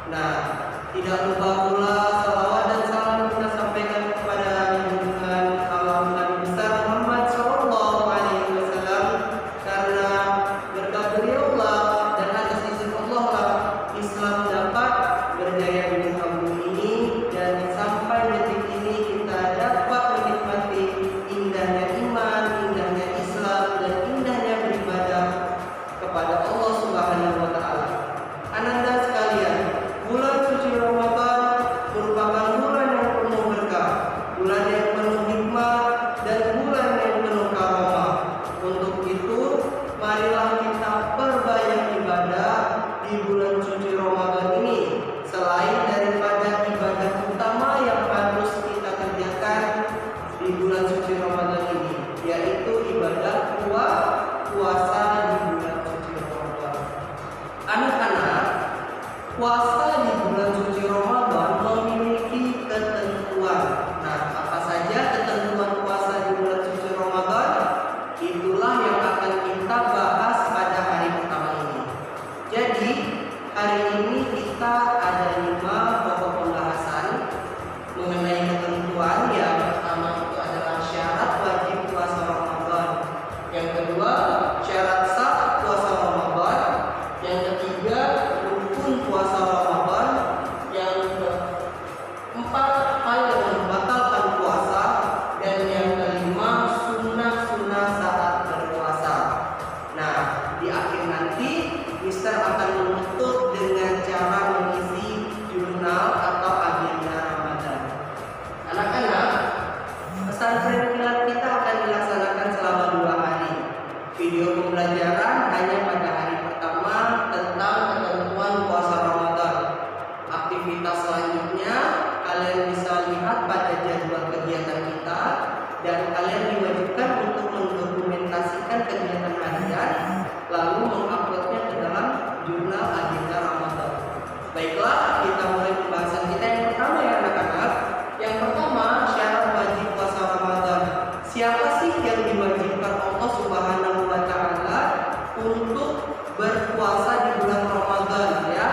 Nah, tidak lupa pula salawat dan salam kita sampaikan kepada junjungan alam Nabi besar Muhammad Shallallahu Alaihi Wasallam, karena berkat beliaulah dan atas izin Allah lah Islam dapat berjaya di muka bumi ini, dan sampai detik ini kita dapat menikmati indahnya iman, indahnya Islam, dan indahnya beribadah kepada Allah Subhanahu wa Ta'ala. Ananda sekalian, bulan suci Ramadan merupakan bulan yang penuh berkah, bulan yang penuh hikmah, dan bulan yang penuh karomah. Untuk itu, marilah kita perbanyak ibadah di bulan suci Ramadan ini. Selain daripada ibadah utama yang harus kita kerjakan di bulan suci Ramadan ini, yaitu ibadah puasa di bulan suci Ramadan. Anak-anak, puasa di bulan suci Ramadan memiliki ketentuan. Nah, apa saja ketentuan puasa di bulan suci Ramadan? Itulah yang akan kita bahas pada hari pertama ini. Jadi, hari ini kita ada 5 pokok pembahasan mengenai ketentuan. Yang pertama itu adalah syarat wajib puasa Ramadan. Yang kedua, syarat sah puasa Ramadan. Yang ketiga, rukun puasa Ramadan. Yang keempat, hal yang membatalkan puasa. Dan yang kelima, sunnah-sunnah saat berpuasa. Nah, di akhir nanti Mister akan menutup dengan cara mengisi jurnal atau agenda Ramadan. Anak-anak, pesantren kilat kita akan dilaksanakan selama 2 hari. Video pembelajaran hanya pada hari pertama tentang ketentuan puasa Ramadan. Aktivitas selanjutnya kalian bisa lihat pada jadwal kegiatan kita, dan kalian diwajibkan untuk mendokumentasikan kegiatan harian lalu menguploadnya ke dalam jurnal agenda Ramadan. Baiklah, kita mulai pembahasan kita yang pertama ya anak-anak. Yang pertama, syarat wajib puasa Ramadan. Siapa sih yang diwajibkan Allah Subhanahu wa Ta'ala untuk berpuasa di bulan Ramadan ya?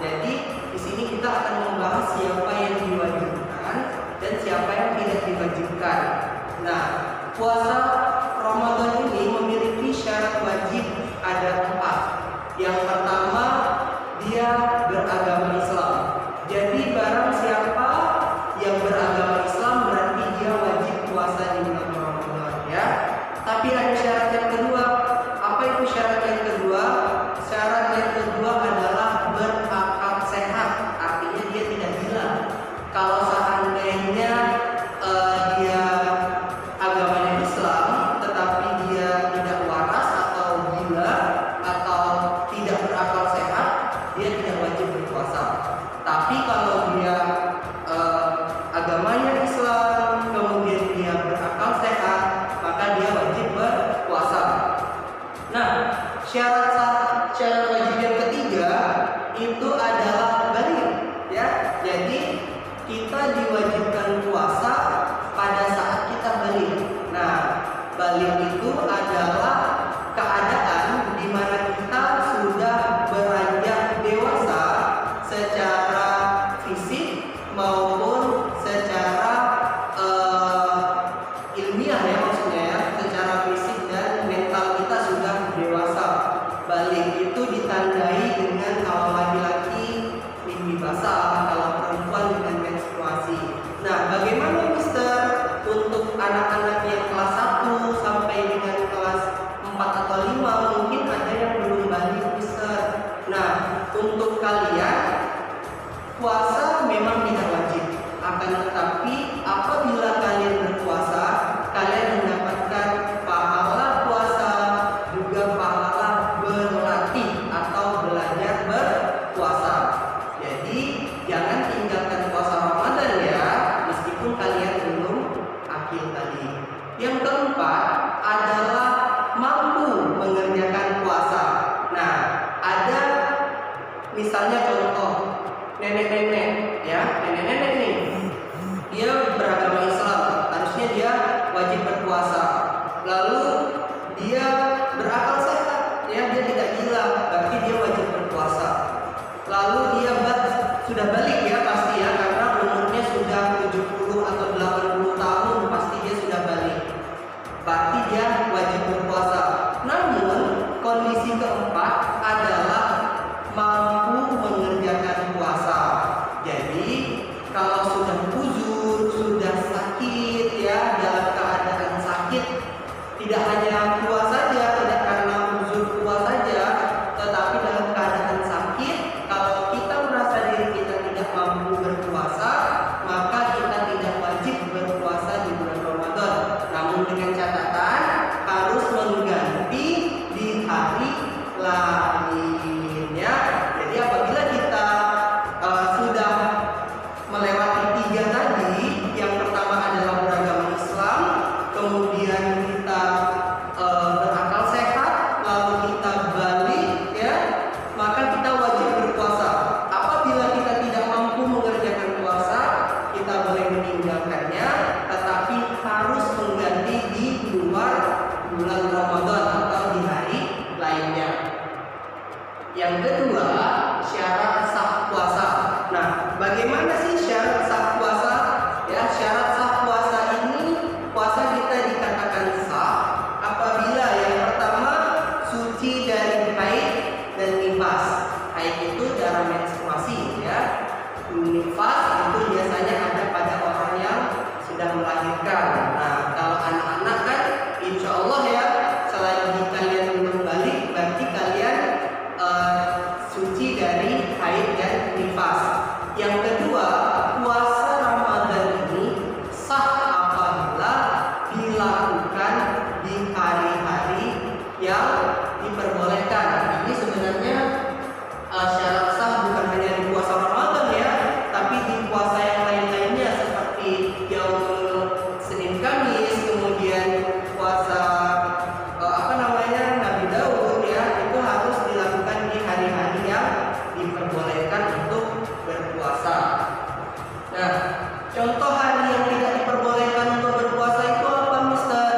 Jadi di sini kita akan membahas siapa yang diwajibkan dan siapa yang tidak diwajibkan. Nah, puasa Ramadan ini memiliki syarat wajib ada 4. Yang pertama, dia beragama Islam. Jadi barang siapa yang beragama Islam berarti dia wajib puasa di bulan Ramadan ya. Tapi ada syarat yang kedua. Apa itu syarat yang kedua? Syarat yang kedua adalah berakal sehat. Artinya dia tidak gila. Kalau seandainya dia agamanya Islam tetapi dia tidak waras atau gila atau tidak berakal sehat, dia tidak wajib berpuasa. Tapi kalau dia agamanya Islam kemudian dia berakal sehat, maka dia wajib berpuasa. Nah, syarat wajib yang ketiga itu adalah baligh ya. Jadi kita diwajibkan puasa pada saat kita baligh. Nah, baligh itu adalah keadaan di mana kita sudah beranjak dewasa secara fisik maupun secara ilmiah ya, maksudnya ya, secara fisik dan mental kita sudah dewasa. Baligh itu ditandai dengan kalau laki-laki mimpi basah, kalau perempuan dengan menstruasi. Nah, bagaimana Mister untuk anak-anak yang kelas 1 sampai dengan kelas 4 atau 5? Mungkin ada yang belum baligh Mister. Nah, untuk kalian puasa memang tidak wajib, akan tetapi apabila kalian berpuasa, kalian mendapatkan pahala puasa, juga pahala berlatih atau belajar berpuasa. Jadi jangan tinggalkan puasa Ramadan ya, meskipun kalian belum akhir tadi. Yang keempat adalah mampu mengerjakan puasa. Nah, ada misalnya contoh nenek-nenek ya, nenek-nenek nih dia beragama Islam, harusnya dia wajib berpuasa. Lalu dia berakal sehat ya, dia tidak gila, berarti dia wajib berpuasa. Lalu dia sudah balik ya pasti ya, karena umurnya sudah 70 atau 80 tahun pasti dia sudah balik. Berarti dia wajib berpuasa. Namun kondisi keempat adalah mampu mengerjakan puasa. Jadi kalau sudah uzur, sudah sakit ya, dalam keadaan sakit, tidak hanya puasa saja, tidak karena uzur puasa saja, tetapi dalam keadaan sakit, kalau kita merasa diri kita tidak mampu berpuasa, maka kita tidak wajib berpuasa di bulan Ramadan. Namun dengan catatan harus mengganti di hari lain ya. Jadi apabila kita sudah melewati 3 tadi, yang pertama adalah beragama Islam, kemudian kita berakal sehat, lalu kita balik ya, maka kita wajib berpuasa. Apabila kita tidak mampu mengerjakan puasa, kita boleh meninggalkannya, tetapi harus mengganti di luar bulan Ramadan atau di hari lainnya. Yang kedua, syarat sah puasa. Nah, bagaimana sih syarat sah puasa? Ya, syarat sah puasa ini, puasa kita dikatakan sah apabila yang pertama suci dari haid dan nifas. Haid itu darah menstruasi ya. Nifas itu biasanya ada pada orang yang sudah melahirkan. Nah, kalau anak-anak kan insya Allah ya, selagi kalian belum balik, berarti kalian suci dari haid dan nifas. Yang kedua, puasa Ramadan ini sah apabila dilakukan di hari-hari yang diperbolehkan. Ini sebenarnya syarat sah bukan hanya di puasa Ramadan ya, tapi di puasa yang lain-lainnya seperti yaumul Senin Kamis, kemudian puasa Nabi Daud ya, itu harus dilakukan di hari-hari yang diperbolehkan untuk berpuasa. Nah, contoh hari yang tidak diperbolehkan untuk berpuasa itu apa, Mister?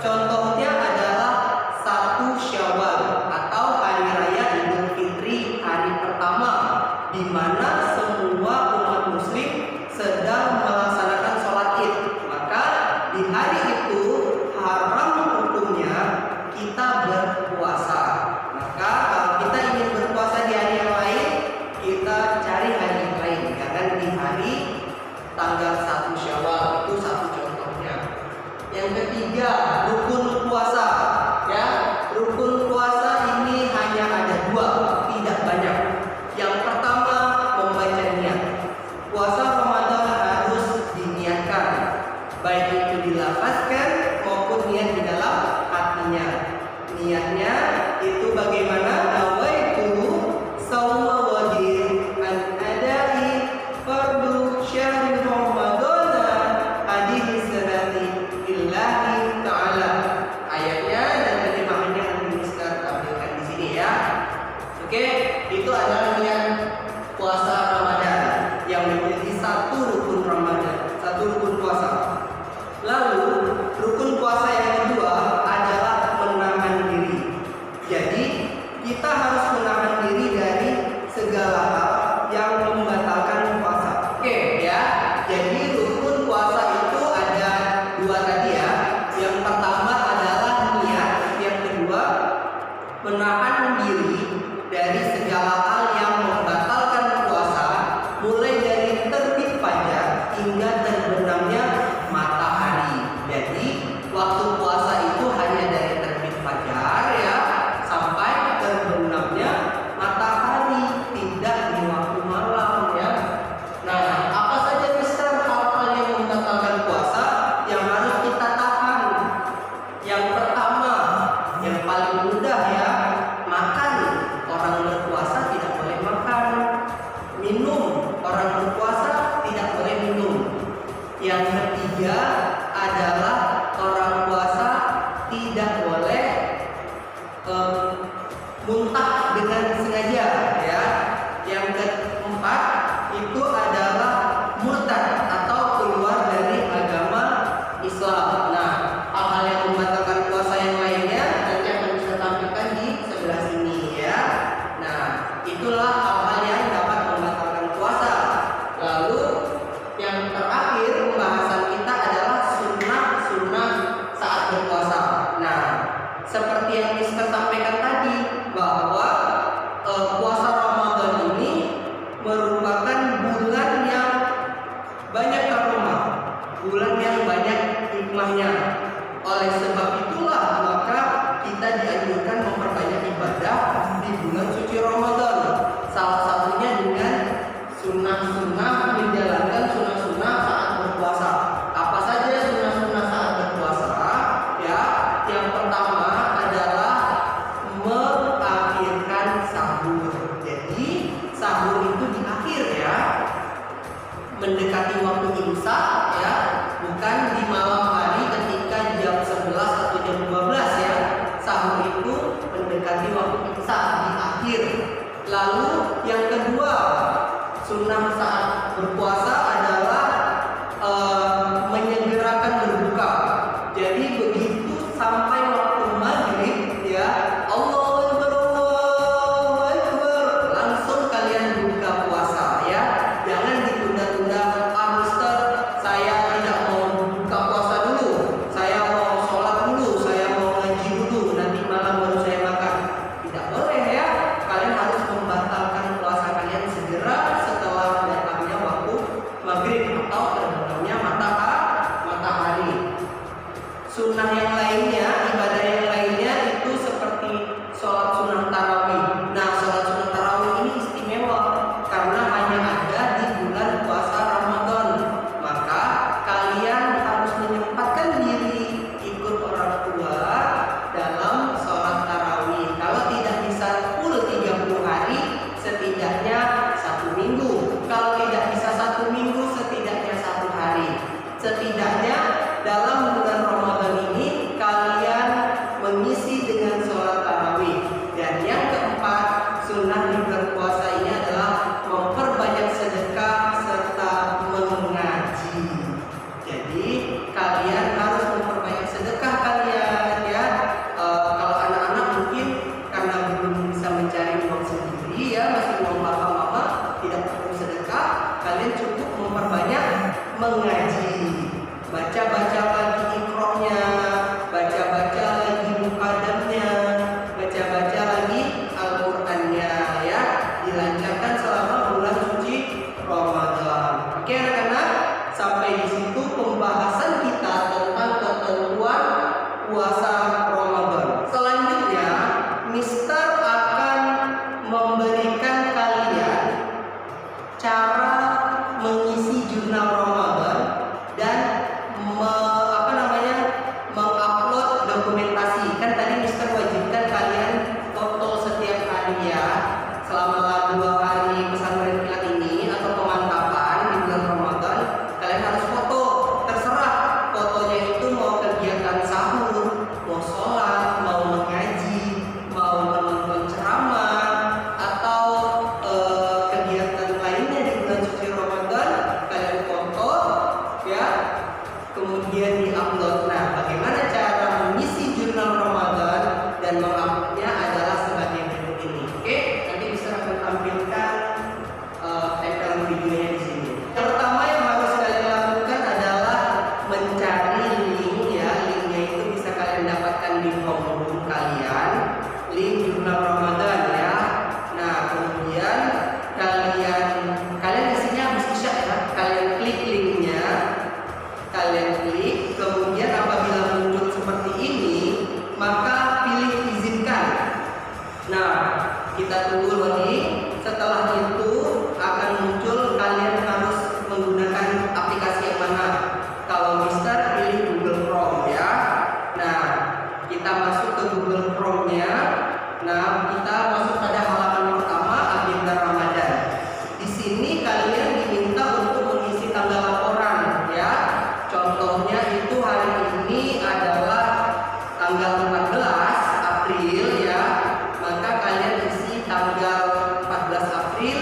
Contohnya adalah 1 Syawal atau hari raya Idul Fitri, hari pertama di mana semua umat muslim sedang melaksanakan sholat Id. Maka di hari itu haram hukumnya kita berpuasa. Maka kalau kita ingin berpuasa di hari yang lain, kita cari hari yang lain, jangan di hari tanggal 1 Syawal. Itu satu contohnya. Yang ketiga, rukun puasa ya. Rukun puasa ini hanya ada 2, tidak banyak. Yang pertama, membaca niat. Puasa Ramadan harus diniatkan, baik itu dilafazkan maupun niat di dalam hatinya. Niatnya itu bagaimana? Nawaitu shauma ghadin an adai fardu syahri Ramadan hadhihi sanati lillahi ta'ala. Oleh sebab itulah maka kita dianjurkan memperbanyak ibadah di bulan suci Ramadan. Salah satunya dengan sunnah-sunnah, menjalankan sunnah-sunnah saat berpuasa. Apa saja sunnah-sunnah saat berpuasa? Ya, yang pertama adalah mengakhirkan sahur. Jadi sahur itu di akhir ya, mendekati waktu imsak ya, bukan di malam hari ketika jam 11 atau jam 12 ya. Sahur itu mendekati waktu imsak di akhir. Lalu yang kedua, sunnah saat berpuasa adalah menyegerakan berbuka. Jadi begitu sampai waktu maghrib ya, Allahu Akbar, Allahu Akbar, langsung kalian buka puasa ya. Jangan ditunda-tunda. Ustaz, saya tidak mau buka puasa dulu, saya mau sholat dulu, saya mau ngaji dulu, nanti malam baru saya makan. Tidak boleh ya. Kalian harus membatalkan puasa kalian segera setelah datangnya waktu maghrib atau terbenamnya matahari. Sunnah yang lainnya, ibadah yang lainnya itu seperti sholat sunnah tarawih. Nah, sholat sunnah tarawih ini istimewa karena hanya ada di bulan puasa Ramadan. Maka kalian harus menyempatkan diri ikut orang tua dalam sholat tarawih. Kalau tidak bisa full 30 hari, setidaknya 1 minggu. Kalau tidak bisa 1 minggu, setidaknya 1 hari. Setidaknya dalam bulan Ramadan ini kalian mengisi dengan sholat tarawih. Dan yang keempat, sunnah di bulan puasa ini adalah memperbanyak sedekah serta mengaji. Jadi kalian harus memperbanyak sedekah kalian ya. Kalau anak-anak mungkin karena belum bisa mencari uang sendiri ya, masih uang mama tidak perlu sedekah, kalian cukup memperbanyak mengaji. Baca-baca lagi iqro'nya, baca-baca lagi mukadamnya, baca-baca lagi Al-Qur'annya ya. Dilancarkan selama bulan suci Ramadan. Oke anak-anak, sampai di situ pembahasan kita tentang ketentuan puasa Ramadan. Selanjutnya, Mister akan memberikan kalian cara mengisi jurnal Ramadan dan mengupload dokumentasi. Kan tadi Mister wajibkan kalian foto setiap hari ya, selama 2 hari pesantren kilat ini atau pemantapan di bulan Ramadan. Kalian harus foto, terserah fotonya itu mau kegiatan sahur, mau sholat, mau mengaji, mau menonton ceramah, atau kegiatan lainnya di bulan suci Ramadan. Kalian foto ya, kemudian diupload. Nah, bagaimana cara mengisi jurnal Ramadan dan menguploadnya adalah sebagai berikut ini. Oke, nanti bisa akan tampilkan tempelan videonya di sini. Yang pertama yang harus kalian lakukan adalah mencari link ya. Linknya itu bisa kalian dapatkan di home kalian, link jurnal Ramadan ya. Nah, kemudian kalian isinya habis isya ya. Kalian klik linknya, kalian klik, kemudian apabila muncul seperti ini, maka pilih izinkan. Nah, kita tunggu lagi. Setelah itu akan muncul, kalian harus menggunakan aplikasi yang mana. Kalau Mister pilih Google Chrome ya. Nah, kita masuk ke Google Chrome-nya. Nah, kita masuk pada halaman pertama, agenda Ramadan. Di sini kalian diminta untuk mengisi tanggal laporan ya. Contohnya itu hari ini adalah tanggal 14 April ya. Maka kalian isi tanggal 14 April,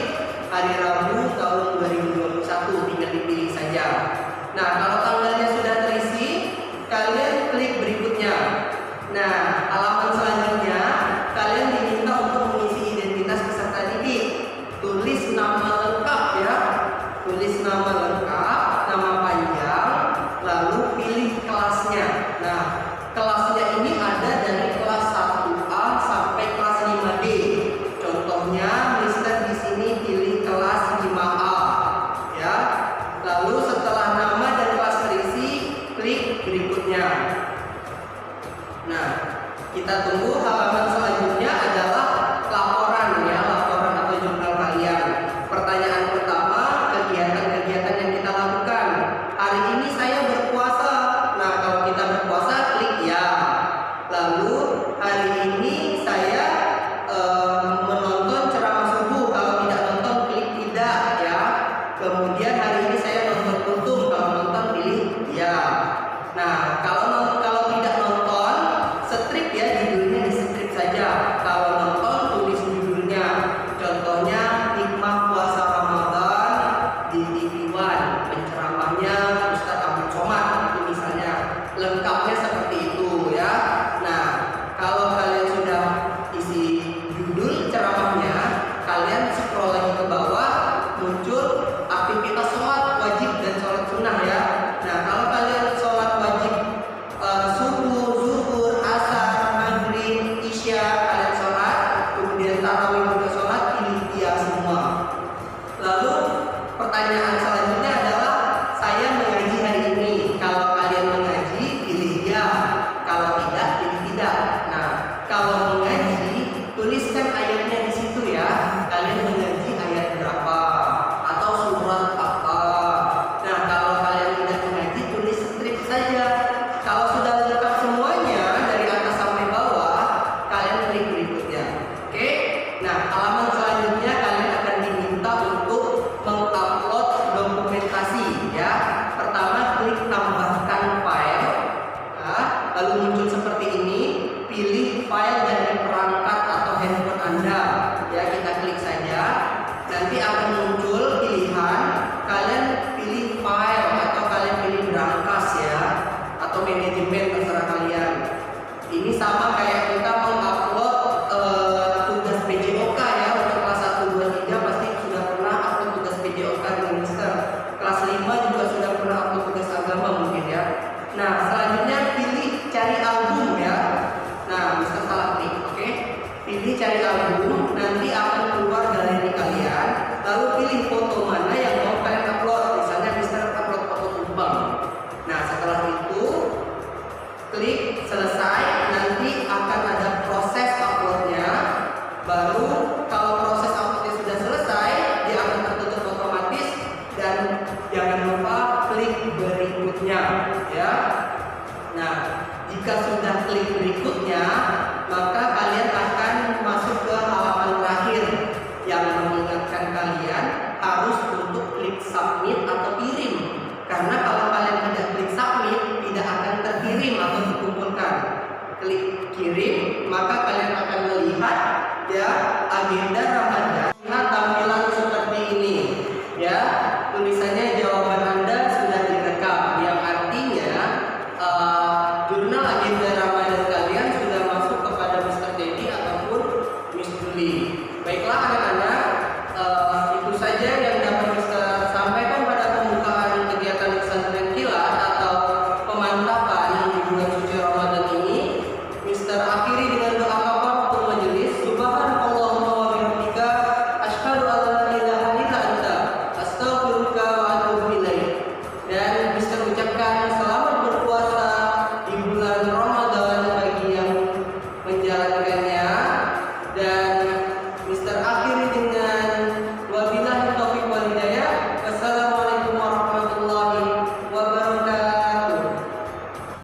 hari Rabu tahun 2021, tinggal dipilih saja. Nah, kalau tanggalnya sudah terisi, kalian klik berikutnya. Nah, halaman selanjutnya kalian diminta untuk mengisi identitas peserta didik. Tulis nama lengkap ya. Tulis nama lengkap, nama panjang, lalu pilih kelasnya. Nah, kelasnya ini ada dari kelas 1A sampai kelas 5D. Contohnya, Mister di sini pilih kelas 5A ya. Lalu setelah nama dan kelas terisi, klik berikutnya. Kemudian hari ini saya nonton kultum, kalau nonton pilih ya. Nah, kalau tidak nonton, strip ya, judulnya di strip saja. Kalau nonton tulis judulnya. Contohnya hikmah puasa Ramadan di TV One, penceramahnya Ustadz Ahmad Somad itu misalnya. Lengkapnya seperti itu ya. Nah, kalau kalian sudah isi judul ceramahnya, kalian scroll lagi ke bawah, muncul aktivitas sholat wajib dan sholat sunnah ya. Nah, kalau kalian sholat wajib subuh, zuhur, asar, maghrib, isya kalian sholat, kemudian tarawih juga sholat, pilih dia semua. Lalu pertanyaan selanjutnya adalah, saya mengaji hari ini. Kalau kalian mengaji, pilih ya. Kalau tidak, pilih tidak. Nah, kalau mengaji, tuliskan ayatnya di situ ya. Kalian mengaji ayat berapa atau surat apa. Nah, kalau kalian tidak mengaji, tulis strip saja. Kalau sudah lengkap semuanya dari atas sampai bawah, kalian klik berikutnya. Oke? Nah, halaman selanjutnya kalian akan diminta untuk mengupload dokumentasi ya. Pertama, klik tambahkan file. Nah, lalu muncul seperti ini. Pilih file dari perangkat atau handphone Anda. Ya, kita klik saja. Nanti akan muncul pilihan. Kalian pilih file atau kalian pilih berangkas ya, atau manajemen, terserah kalian. Ini sama kayak kita mengupload tugas PJOK ya. Untuk kelas 1, 2, 3 pasti sudah pernah upload tugas PJOK dengan Mister. Kelas 5 juga sudah pernah upload tugas agama mungkin ya. Nah, selanjutnya pilih cari album ya. Nah, Mister salah klik, oke? Pilih cari album, nanti akan keluar galeri kalian. Lalu pilih foto mana yang mau kalian upload. Misalnya Mister upload foto tumpeng. Nah, setelah itu klik selesai. Nanti akan ada proses uploadnya. Baru kalau proses uploadnya sudah selesai, dia akan tertutup otomatis. Dan jangan lupa klik berikutnya ya. Nah, jika sudah klik berikutnya, maka kalian akan masuk ke halaman terakhir yang mengingatkan kalian harus untuk klik submit atau kirim. Karena kalau kalian tidak klik submit, tidak akan terkirim atau dikumpulkan. Klik kirim, maka kalian akan melihat ya agenda Ramadan.